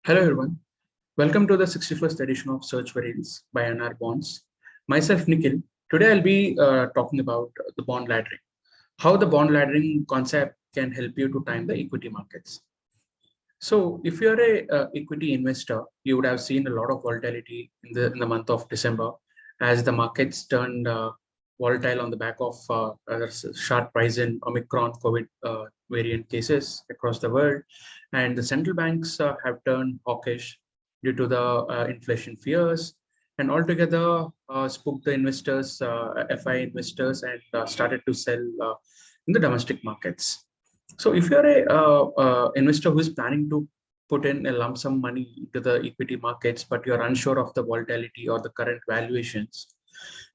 Hello everyone, welcome to the 61st edition of Search for Yields by NR Bonds. Myself Nikhil. Today I'll be talking about the bond laddering, how the bond laddering concept can help you to time the equity markets. So if you're a equity investor, you would have seen a lot of volatility in the month of December as the markets turned volatile on the back of sharp rise in Omicron COVID variant cases across the world, and the central banks have turned hawkish due to the inflation fears, and altogether spooked the investors, FI investors, and started to sell in the domestic markets. So if you're a investor who is planning to put in a lump sum money into the equity markets, but you're unsure of the volatility or the current valuations,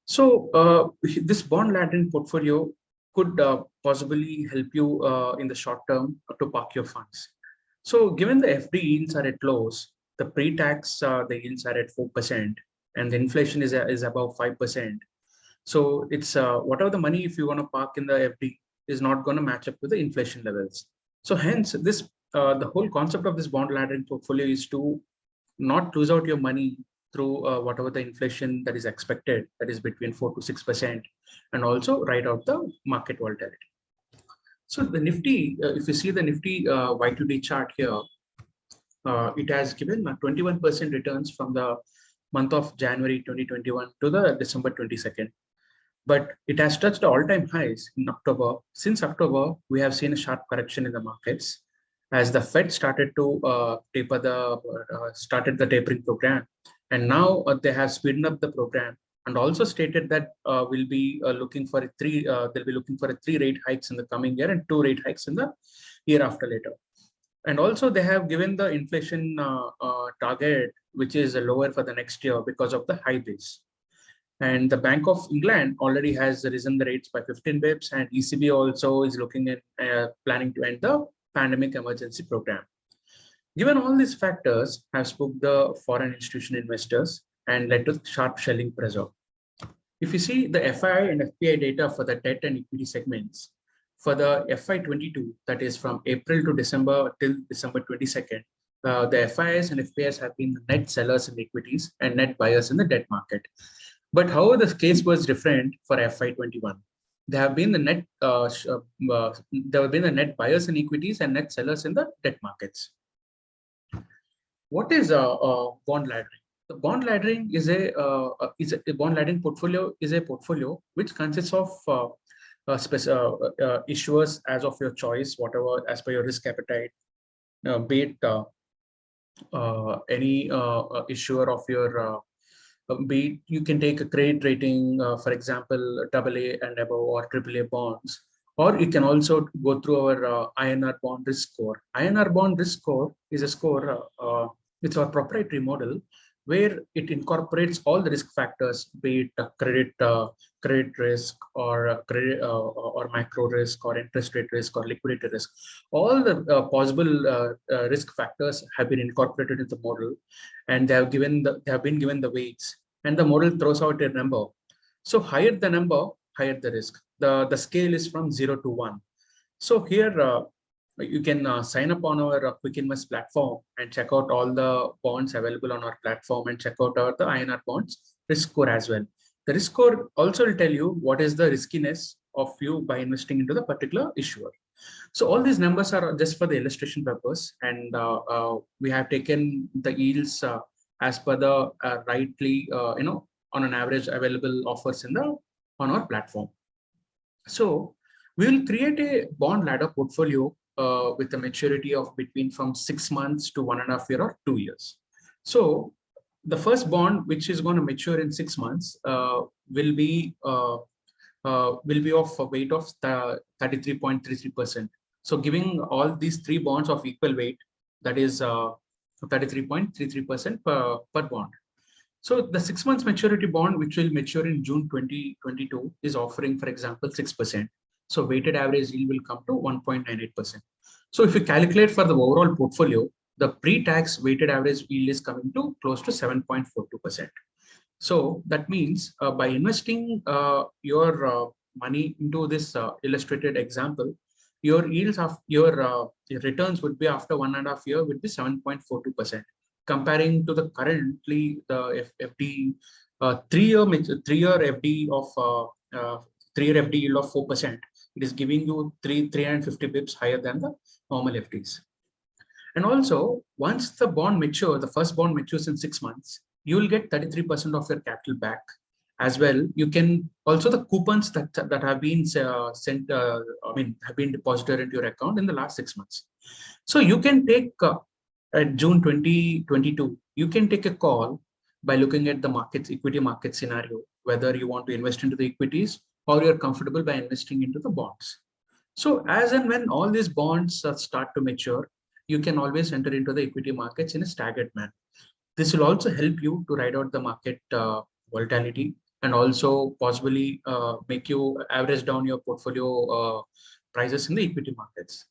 so this bond laden portfolio could possibly help you in the short term to park your funds. So given the FD yields are at lows, the pre-tax the yields are at 4%, and the inflation is above 5%. So it's whatever the money if you want to park in the FD is not going to match up with the inflation levels. So hence this the whole concept of this bond laddering portfolio is to not lose out your money through whatever the inflation that is expected, that is between 4 to 6%, and also ride out the market volatility. So the Nifty, if you see the Nifty Y2D chart here, it has given 21% returns from the month of January 2021 to the December 22nd. But it has touched all-time highs in October. Since October, we have seen a sharp correction in the markets as the Fed started to started the tapering program, and now they have speeded up the program and also stated that we'll be looking for they'll be looking for 3 rate hikes in the coming year and 2 rate hikes in the year after later. And also they have given the inflation target, which is lower for the next year because of the high base. And the Bank of England already has risen the rates by 15 bips, and ECB also is looking at planning to end the pandemic emergency program. Given all these factors have spooked the foreign institutional investors and led to sharp selling pressure. If you see the FII and FPI data for the debt and equity segments, for the FY22, that is from April to December till December 22nd, the FIIs and FPIs have been net sellers in equities and net buyers in the debt market. But however, the case was different for FY21. There have been the net buyers in equities and net sellers in the debt markets. What is bond laddering? The bond laddering is a bond laddering portfolio is a portfolio which consists of issuers as of your choice, whatever as per your risk appetite, be it any issuer of your you can take a credit rating, for example, AA and above or AAA bonds, or you can also go through our INR bond risk score. INR bond risk score is a score, it's our proprietary model where it incorporates all the risk factors, be it credit risk or credit or macro risk or interest rate risk or liquidity risk. All the possible risk factors have been incorporated in the model, and they have been given the weights, and the model throws out a number. So higher the number, higher the risk. The scale is from 0 to 1. So here you can sign up on our Quick Invest platform and check out all the bonds available on our platform and check out the INR bonds risk score as well. The risk score also will tell you what is the riskiness of you by investing into the particular issuer. So all these numbers are just for the illustration purpose, and we have taken the yields as per the rightly, on an average available offers on our platform. So we will create a bond ladder portfolio with a maturity of between from 6 months to 1.5 years or 2 years. So the first bond, which is going to mature in 6 months, will be of a weight of 33.33%. So giving all these 3 bonds of equal weight, that is 33.33% per bond. So the 6 months maturity bond, which will mature in June 2022, is offering, for example, 6%. So weighted average yield will come to 1.98%. So if you calculate for the overall portfolio, the pre-tax weighted average yield is coming to close to 7.42%. So that means by investing your money into this illustrated example, your yields of your returns would be after 1.5 years would be 7.42%. comparing to the currently the FD 3-year FD of 3-year FD yield of 4%. It is giving you 350 bips higher than the normal FDs. And also, once the bond matures, the first bond matures in 6 months, you will get 33% of your capital back. As well, you can also the coupons that have been sent, have been deposited into your account in the last 6 months. So you can take at June 2022, you can take a call by looking at the markets, equity market scenario, whether you want to invest into the equities or you're comfortable by investing into the bonds. So as and when all these bonds start to mature, you can always enter into the equity markets in a staggered manner. This will also help you to ride out the market volatility and also possibly make you average down your portfolio prices in the equity markets.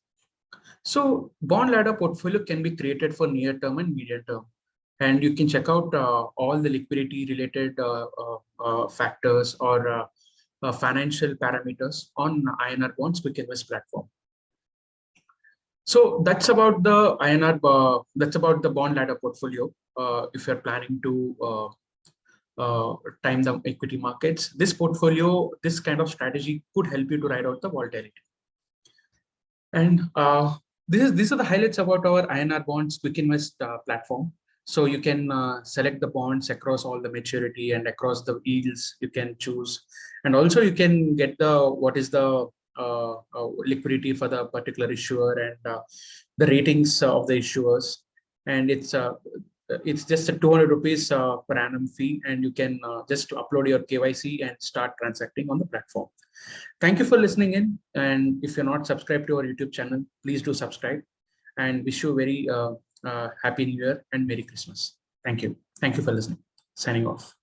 So bond ladder portfolio can be created for near term and medium term. And you can check out all the liquidity related factors or financial parameters on INR Bonds Quick Invest platform. So that's about the INR, that's about the bond ladder portfolio. If you're planning to time the equity markets, this portfolio, this kind of strategy could help you to ride out the volatility. And these are the highlights about our INR Bonds Quick Invest platform. So you can select the bonds across all the maturity and across the yields you can choose. And also you can get the what is the liquidity for the particular issuer and the ratings of the issuers. And it's just a 200 rupees per annum fee, and you can just upload your KYC and start transacting on the platform. Thank you for listening in. And if you're not subscribed to our YouTube channel, please do subscribe, and wish you a very happy New Year and Merry Christmas. Thank you. Thank you for listening. Signing off.